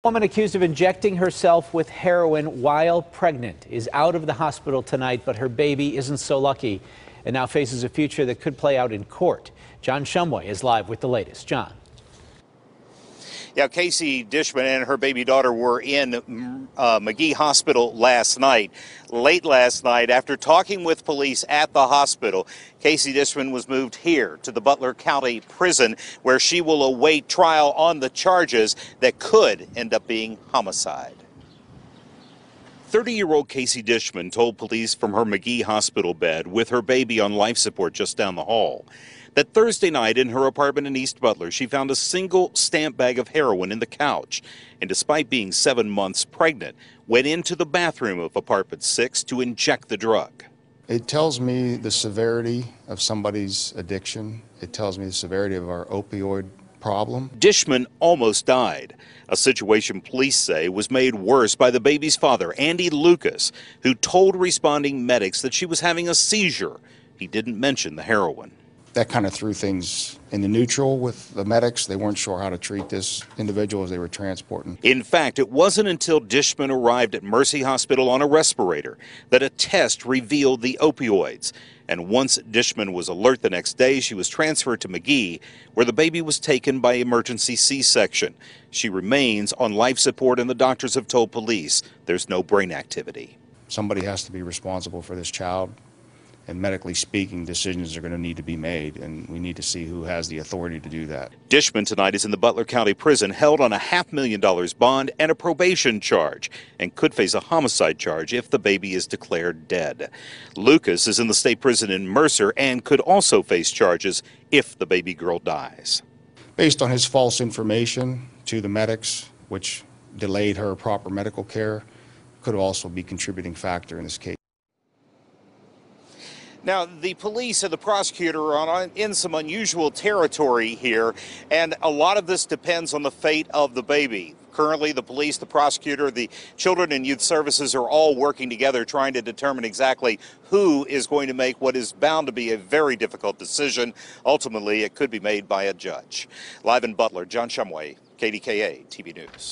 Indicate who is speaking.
Speaker 1: Woman accused of injecting herself with heroin while pregnant is out of the hospital tonight, but her baby isn't so lucky and now faces a future that could play out in court. John Shumway is live with the latest. John.
Speaker 2: Yeah, Casey Dishman and her baby daughter were in McGee Hospital last night. Late last night, after talking with police at the hospital, Casey Dishman was moved here to the Butler County Prison, where she will await trial on the charges that could end up being homicide. 30-year-old Casey Dishman told police from her McGee Hospital bed with her baby on life support just down the hall that Thursday night in her apartment in East Butler, she found a single stamp bag of heroin in the couch, and despite being 7 months pregnant, went into the bathroom of apartment 6 to inject the drug.
Speaker 3: It tells me the severity of somebody's addiction. It tells me the severity of our opioid problem.
Speaker 2: Dishman almost died, a situation police say was made worse by the baby's father, Andy Lucas, who told responding medics that she was having a seizure. He didn't mention the heroin.
Speaker 3: That kind of threw things into neutral with the medics. They weren't sure how to treat this individual as they were transporting.
Speaker 2: In fact, it wasn't until Dishman arrived at Mercy Hospital on a respirator that a test revealed the opioids. And once Dishman was alert the next day, she was transferred to McGee, where the baby was taken by emergency C-section. She remains on life support, and the doctors have told police there's no brain activity.
Speaker 3: Somebody has to be responsible for this child. And medically speaking, decisions are going to need to be made, and we need to see who has the authority to do that.
Speaker 2: Dishman tonight is in the Butler County Prison, held on a $500,000 bond and a probation charge, and could face a homicide charge if the baby is declared dead. Lucas is in the state prison in Mercer and could also face charges if the baby girl dies.
Speaker 3: Based on his false information to the medics, which delayed her proper medical care, could also be a contributing factor in this case.
Speaker 2: Now, the police and the prosecutor are in some unusual territory here, and a lot of this depends on the fate of the baby. Currently, the police, the prosecutor, the Children and Youth Services are all working together trying to determine exactly who is going to make what is bound to be a very difficult decision. Ultimately, it could be made by a judge. Live in Butler, John Shumway, KDKA-TV News.